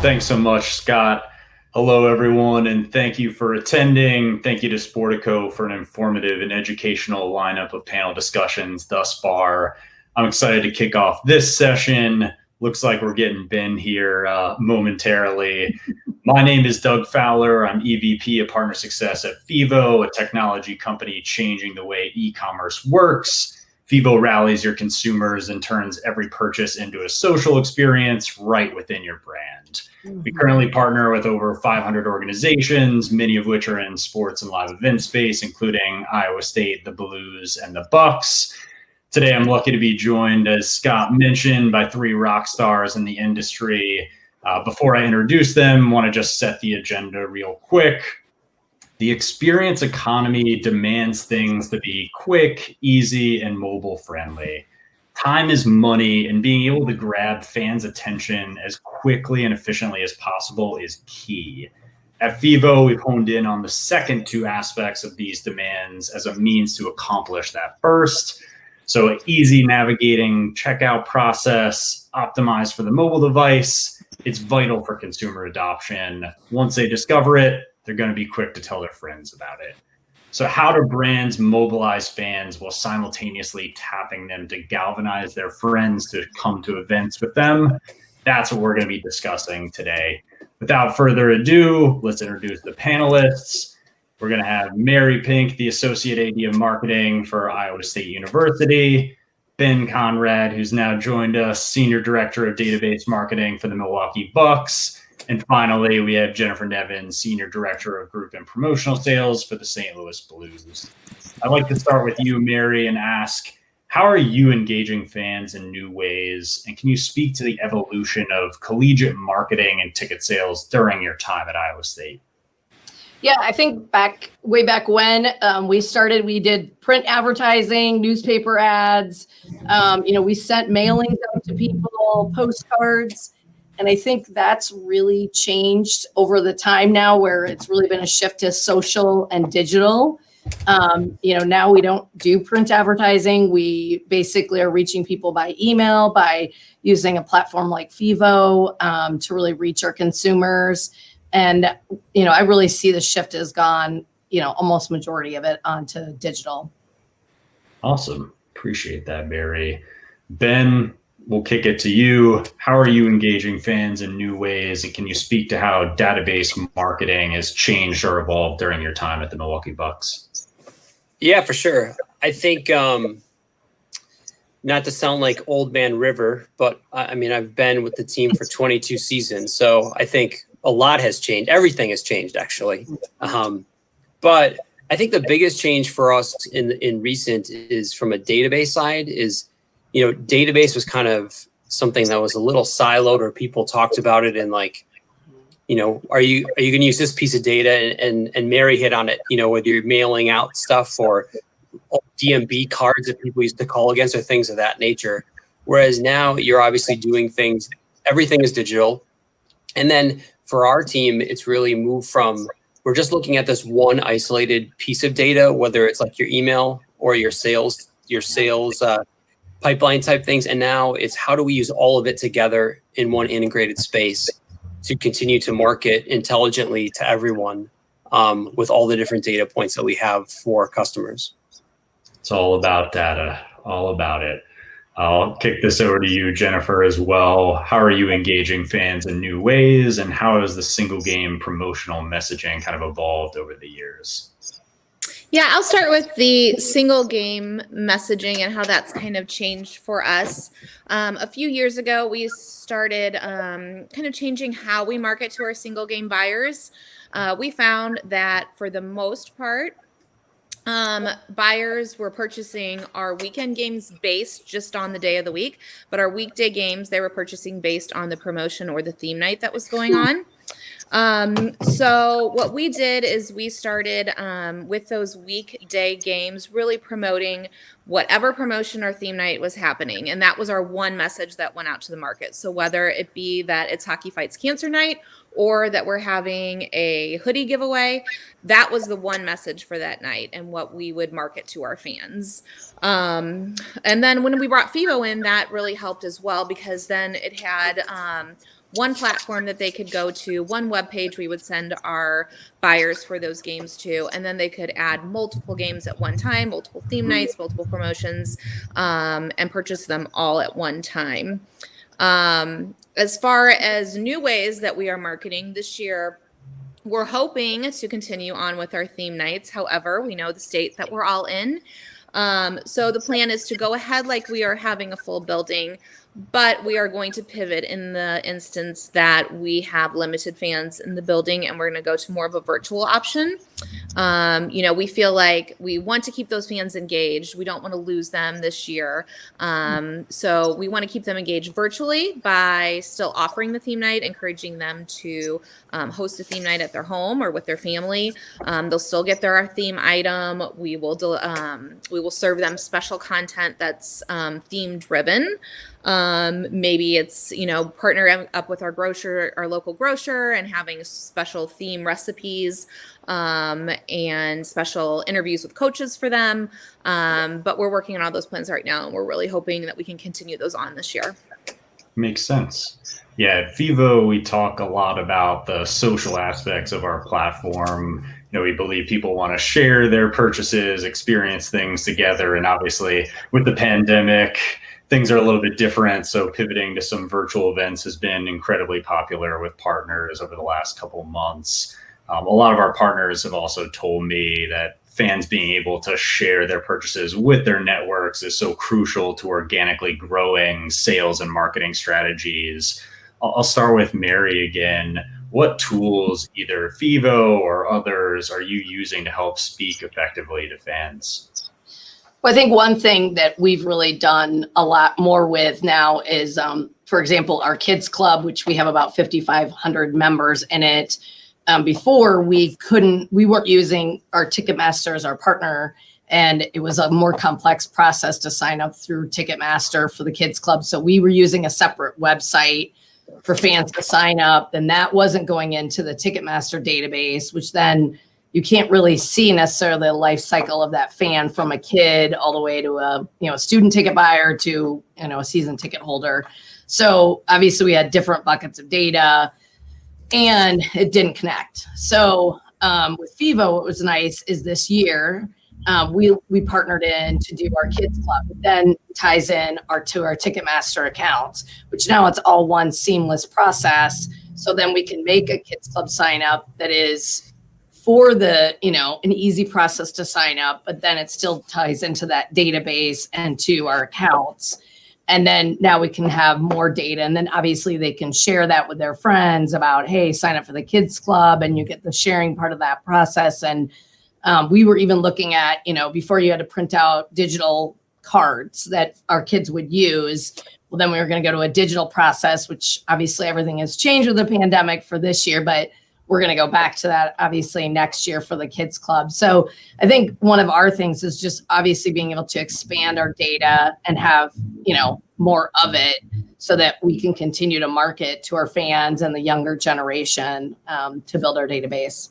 Thanks so much, Scott. Hello, everyone, and thank you for attending. Thank you to Sportico for an informative and educational lineup of panel discussions thus far. I'm excited to kick off this session. Looks like we're getting Ben here momentarily. My name is Doug Fowler. I'm EVP of Partner Success at Fevo, a technology company changing the way e-commerce works. Fevo rallies your consumers and turns every purchase into a social experience right within your brand. We currently partner with over 500 organizations, many of which are in sports and live event space, including Iowa State, the Blues, and the Bucks. Today, I'm lucky to be joined, as Scott mentioned, by three rock stars in the industry. Before I introduce them, I want to just set the agenda real quick. The experience economy demands things to be quick, easy, and mobile friendly. Time is money, and being able to grab fans' attention as quickly and efficiently as possible is key. At Fevo, we've honed in on the second two aspects of these demands as a means to accomplish that first. So easy navigating checkout process, optimized for the mobile device. It's vital for consumer adoption. Once they discover it, they're going to be quick to tell their friends about it. So how do brands mobilize fans while simultaneously tapping them to galvanize their friends to come to events with them? That's what we're going to be discussing today. Without further ado, let's introduce the panelists. We're going to have Mary Pink, the Associate AD of Marketing for Iowa State University. Ben Conrad, who's now joined us, Senior Director of Database Marketing for the Milwaukee Bucks. And finally, we have Jennifer Nevins, Senior Director of Group and Promotional Sales for the St. Louis Blues. I'd like to start with you, Mary, and ask, how are you engaging fans in new ways? And can you speak to the evolution of collegiate marketing and ticket sales during your time at Iowa State? Yeah, I think way back when we started, we did print advertising, newspaper ads. We sent mailings out to people, postcards. And I think that's really changed over the time now, where it's really been a shift to social and digital. Now we don't do print advertising. We basically are reaching people by email, by using a platform like Fevo to really reach our consumers. And, I really see the shift has gone, almost majority of it onto digital. Awesome. Appreciate that, Mary. Ben, we'll kick it to you. How are you engaging fans in new ways? And can you speak to how database marketing has changed or evolved during your time at the Milwaukee Bucks? Yeah, for sure. I think, not to sound like old man River, but I've been with the team for 22 seasons. So I think a lot has changed. Everything has changed, actually. But I think the biggest change for us in recent is from a database side is, database was kind of something that was a little siloed, or people talked about it and like, are you going to use this piece of data? And Mary hit on it, whether you're mailing out stuff or DMB cards that people used to call against or things of that nature. Whereas now you're obviously doing things, everything is digital. And then for our team, it's really moved from, we're just looking at this one isolated piece of data, whether it's like your email or your sales pipeline type things. And now it's how do we use all of it together in one integrated space to continue to market intelligently to everyone with all the different data points that we have for customers. It's all about data, all about it. I'll kick this over to you, Jennifer, as well. How are you engaging fans in new ways, and how has the single game promotional messaging kind of evolved over the years? Yeah, I'll start with the single game messaging and how that's kind of changed for us. A few years ago, we started kind of changing how we market to our single game buyers. We found that for the most part, buyers were purchasing our weekend games based just on the day of the week, but our weekday games, they were purchasing based on the promotion or the theme night that was going on. So what we did is we started with those weekday games, really promoting whatever promotion or theme night was happening. And that was our one message that went out to the market. So whether it be that it's Hockey Fights Cancer Night or that we're having a hoodie giveaway, that was the one message for that night and what we would market to our fans. And then when we brought Fevo in, that really helped as well, because then it had one platform that they could go to, one web page we would send our buyers for those games to, and then they could add multiple games at one time, multiple theme nights, multiple promotions, and purchase them all at one time. As far as new ways that we are marketing this year, we're hoping to continue on with our theme nights. However, we know the state that we're all in. So the plan is to go ahead like we are having a full building, but we are going to pivot in the instance that we have limited fans in the building, and we're going to go to more of a virtual option. We feel like we want to keep those fans engaged. We don't want to lose them this year. So we want to keep them engaged virtually by still offering the theme night, encouraging them to host a theme night at their home or with their family. They'll still get their theme item. We will serve them special content that's theme driven. Maybe it's, partner up with our local grocer and having special theme recipes, and special interviews with coaches for them. But we're working on all those plans right now, and we're really hoping that we can continue those on this year. Makes sense. Yeah, at Fevo, we talk a lot about the social aspects of our platform. We believe people want to share their purchases, experience things together. And obviously, with the pandemic, things are a little bit different. So pivoting to some virtual events has been incredibly popular with partners over the last couple of months. A lot of our partners have also told me that fans being able to share their purchases with their networks is so crucial to organically growing sales and marketing strategies. I'll start with Mary again. What tools, either Fevo or others, are you using to help speak effectively to fans? Well, I think one thing that we've really done a lot more with now is, for example, our kids club, which we have about 5,500 members in it. Before we weren't using our Ticketmaster as our partner, and it was a more complex process to sign up through Ticketmaster for the kids club. So we were using a separate website for fans to sign up, and that wasn't going into the Ticketmaster database, which then you can't really see necessarily the life cycle of that fan from a kid all the way to a student ticket buyer to a season ticket holder. So obviously we had different buckets of data, and it didn't connect. So with Fevo, what was nice is this year we partnered in to do our kids club, but then ties in to our Ticketmaster accounts, which now it's all one seamless process. So then we can make a kids club sign up that is for the, an easy process to sign up, but then it still ties into that database and to our accounts. And then now we can have more data. And then obviously they can share that with their friends about, hey, sign up for the kids club, and you get the sharing part of that process. And we were even looking at, before you had to print out digital cards that our kids would use. Well, then we were going to go to a digital process, which obviously everything has changed with the pandemic for this year, but we're going to go back to that obviously next year for the kids club. So I think one of our things is just obviously being able to expand our data and have, more of it so that we can continue to market to our fans and the younger generation to build our database.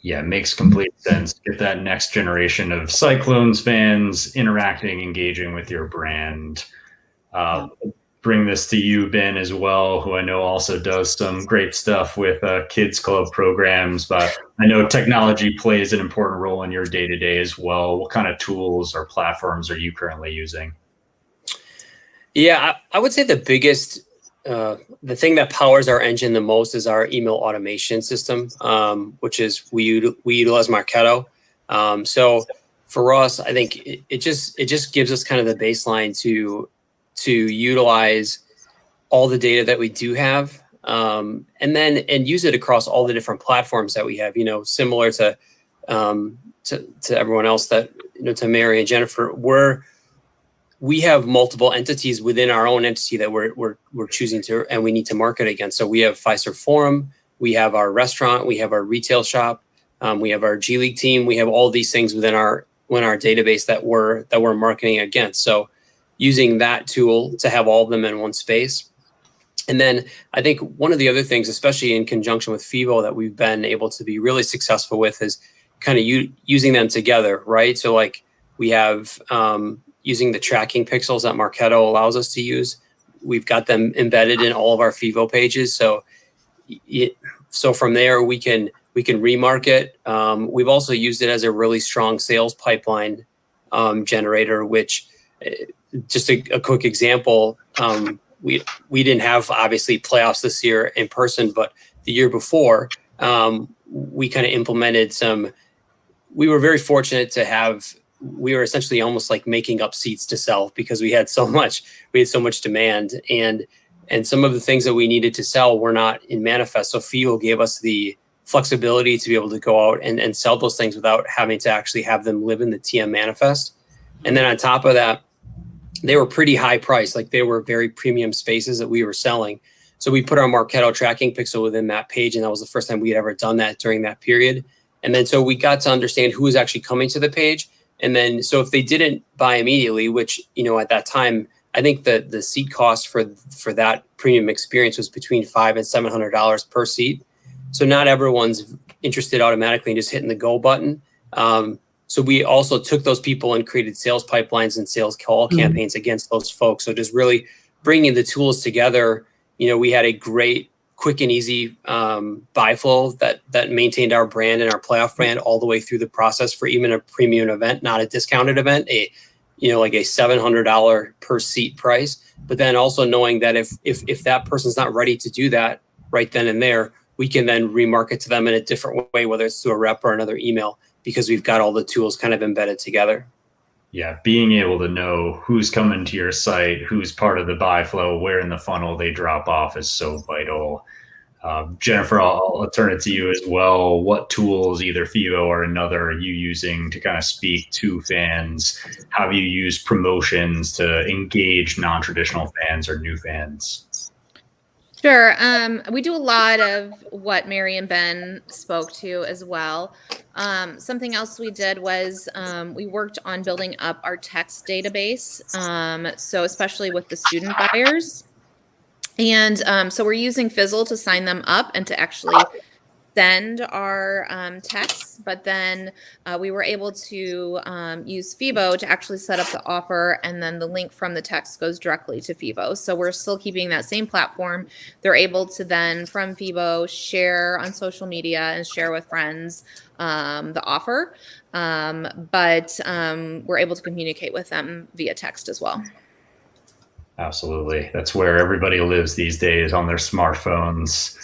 Yeah, it makes complete sense. Get that next generation of Cyclones fans interacting, engaging with your brand. Bring this to you, Ben, as well, who I know also does some great stuff with kids club programs, but I know technology plays an important role in your day-to-day as well. What kind of tools or platforms are you currently using? Yeah, I would say the biggest, the thing that powers our engine the most is our email automation system, which is we utilize Marketo. So for us, I think it just gives us kind of the baseline to utilize all the data that we do have, and use it across all the different platforms that we have, similar to everyone else that, to Mary and Jennifer, we have multiple entities within our own entity that we're choosing to, and we need to market against. So we have Fiserv Forum, we have our restaurant, we have our retail shop, we have our G League team, we have all these things within our database that we're marketing against. So using that tool to have all of them in one space. And then I think one of the other things, especially in conjunction with Fevo, that we've been able to be really successful with is kind of using them together, right? So like we have using the tracking pixels that Marketo allows us to use. we've got them embedded in all of our Fevo pages. So from there we can remarket. We've also used it as a really strong sales pipeline generator, which just a quick example. We didn't have obviously playoffs this year in person, but the year before we kind of implemented we were very fortunate to have, we were essentially almost like making up seats to sell because we had so much demand, and some of the things that we needed to sell were not in manifest. So Fevo gave us the flexibility to be able to go out and sell those things without having to actually have them live in the TM manifest. And then on top of that, they were pretty high priced, like they were very premium spaces that we were selling. So we put our Marketo tracking pixel within that page, and that was the first time we had ever done that during that period. And then so we got to understand who was actually coming to the page. And then so if they didn't buy immediately, which, at that time, I think the seat cost for that premium experience was between $500 and $700 per seat. So not everyone's interested automatically in just hitting the go button. So we also took those people and created sales pipelines and sales call campaigns against those folks. So just really bringing the tools together. We had a great, quick and easy buy flow that maintained our brand and our playoff brand all the way through the process for even a premium event, not a discounted event, like a $700 per seat price. But then also knowing that if that person's not ready to do that right then and there, we can then remarket to them in a different way, whether it's through a rep or another email, because we've got all the tools kind of embedded together. Yeah, being able to know who's coming to your site, who's part of the buy flow, where in the funnel they drop off is so vital. Jennifer, I'll turn it to you as well. What tools, either Fevo or another, are you using to kind of speak to fans? How have you used promotions to engage non-traditional fans or new fans? Sure. We do a lot of what Mary and Ben spoke to as well. Something else we did was we worked on building up our text database. So especially with the student buyers. And so we're using Fizzle to sign them up and to actually send our texts, but then we were able to use Fevo to actually set up the offer, and then the link from the text goes directly to Fevo. So we're still keeping that same platform. They're able to then from Fevo share on social media and share with friends the offer, but we're able to communicate with them via text as well. Absolutely. That's where everybody lives these days, on their smartphones.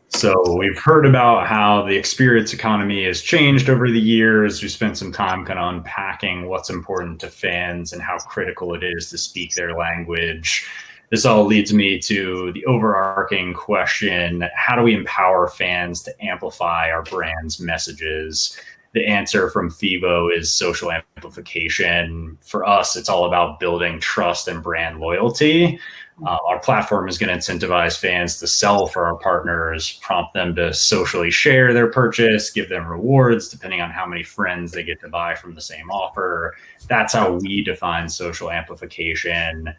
So we've heard about how the experience economy has changed over the years. We spent some time kind of unpacking what's important to fans and how critical it is to speak their language. This all leads me to the overarching question: how do we empower fans to amplify our brand's messages? The answer from Fevo is social amplification. For us, it's all about building trust and brand loyalty. Our platform is going to incentivize fans to sell for our partners, prompt them to socially share their purchase, give them rewards depending on how many friends they get to buy from the same offer. That's how we define social amplification.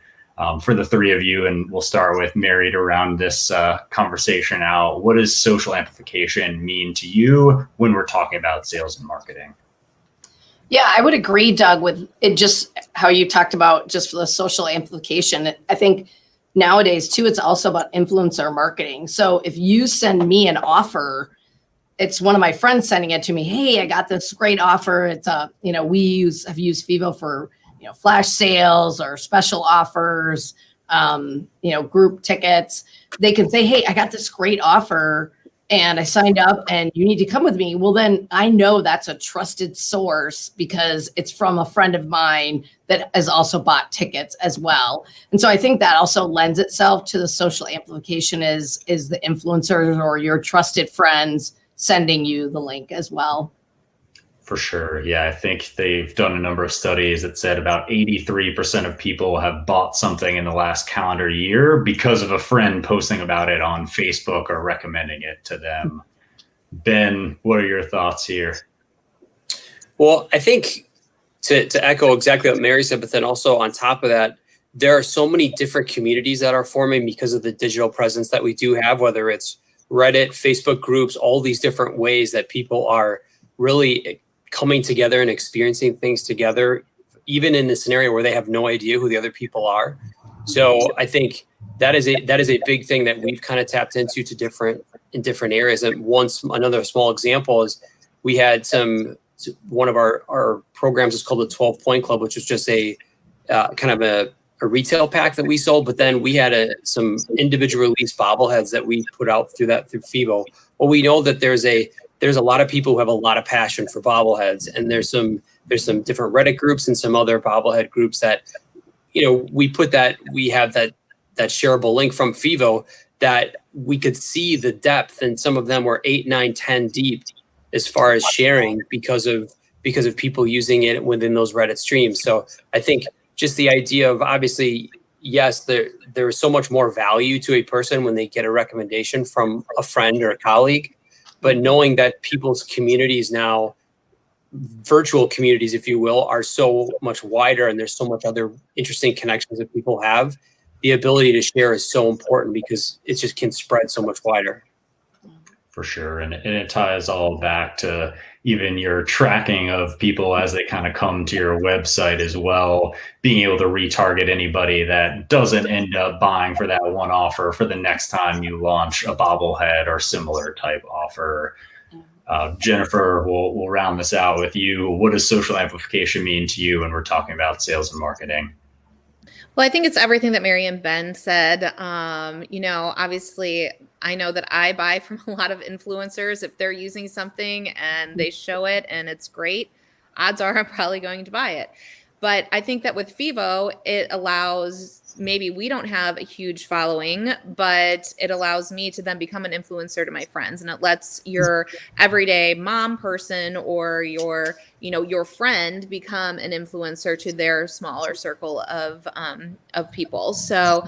For the three of you, and we'll start with Mary to round this conversation out. What does social amplification mean to you when we're talking about sales and marketing? Yeah, I would agree, Doug, with it, just how you talked about just for the social amplification. I think nowadays too, it's also about influencer marketing. So if you send me an offer, it's one of my friends sending it to me. Hey, I got this great offer. It's have used Fevo for flash sales or special offers, group tickets. They can say, hey, I got this great offer and I signed up and you need to come with me. Well, then I know that's a trusted source because it's from a friend of mine that has also bought tickets as well. And so I think that also lends itself to the social amplification is the influencers or your trusted friends sending you the link as well. For sure. Yeah, I think they've done a number of studies that said about 83% of people have bought something in the last calendar year because of a friend posting about it on Facebook or recommending it to them. Ben, what are your thoughts here? Well, I think to echo exactly what Mary said, but then also on top of that, there are so many different communities that are forming because of the digital presence that we do have, whether it's Reddit, Facebook groups, all these different ways that people are really coming together and experiencing things together, even in a scenario where they have no idea who the other people are. So I think that is a big thing that we've kind of tapped into in different areas. And another small example is we had one of our programs is called the 12-Point Club, which was just a kind of a retail pack that we sold. But then we had some individual release bobbleheads that we put out through Fevo. Well, we know that there's a lot of people who have a lot of passion for bobbleheads, and there's some different Reddit groups and some other bobblehead groups that, we have that shareable link from Fevo that we could see the depth, and some of them were 8, 9, 10 deep as far as sharing because of people using it within those Reddit streams. So I think just the idea of, obviously, yes, there is so much more value to a person when they get a recommendation from a friend or a colleague, but knowing that people's communities now, virtual communities, if you will, are so much wider, and there's so much other interesting connections that people have, the ability to share is so important because it just can spread so much wider. For sure. And it ties all back to even your tracking of people as they kind of come to your website as well, being able to retarget anybody that doesn't end up buying for that one offer for the next time you launch a bobblehead or similar type offer. Jennifer, we'll round this out with you. What does social amplification mean to you when we're talking about sales and marketing? Well, I think it's everything that Mary and Ben said. Obviously, I know that I buy from a lot of influencers. If they're using something and they show it and it's great, odds are I'm probably going to buy it. But I think that with Fevo, it allows, maybe we don't have a huge following, but it allows me to then become an influencer to my friends. And it lets your everyday mom person or your friend become an influencer to their smaller circle of people. So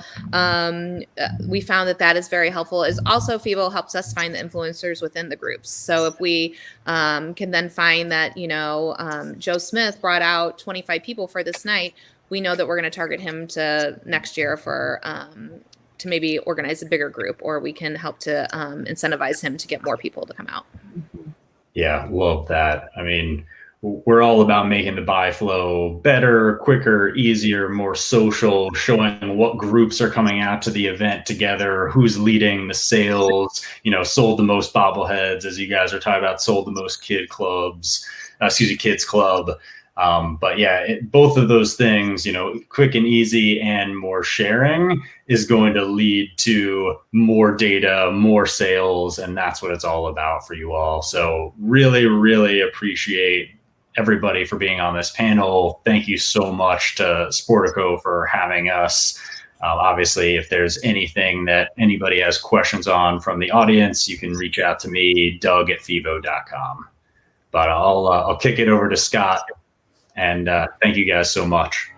we found that is very helpful. Is also Fevo helps us find the influencers within the groups. So if we can then find that, Joe Smith brought out 25 people for this night, we know that we're going to target him to next year for to maybe organize a bigger group, or we can help to incentivize him to get more people to come out. Yeah, love that. I mean, we're all about making the buy flow better, quicker, easier, more social, showing what groups are coming out to the event together, who's leading the sales, sold the most bobbleheads, as you guys are talking about, sold the most kids club. But yeah, both of those things, quick and easy and more sharing is going to lead to more data, more sales, and that's what it's all about for you all. So really, really appreciate everybody for being on this panel. Thank you so much to Sportico for having us. Obviously, if there's anything that anybody has questions on from the audience, you can reach out to me, Doug@fevo.com. But I'll kick it over to Scott. And thank you guys so much.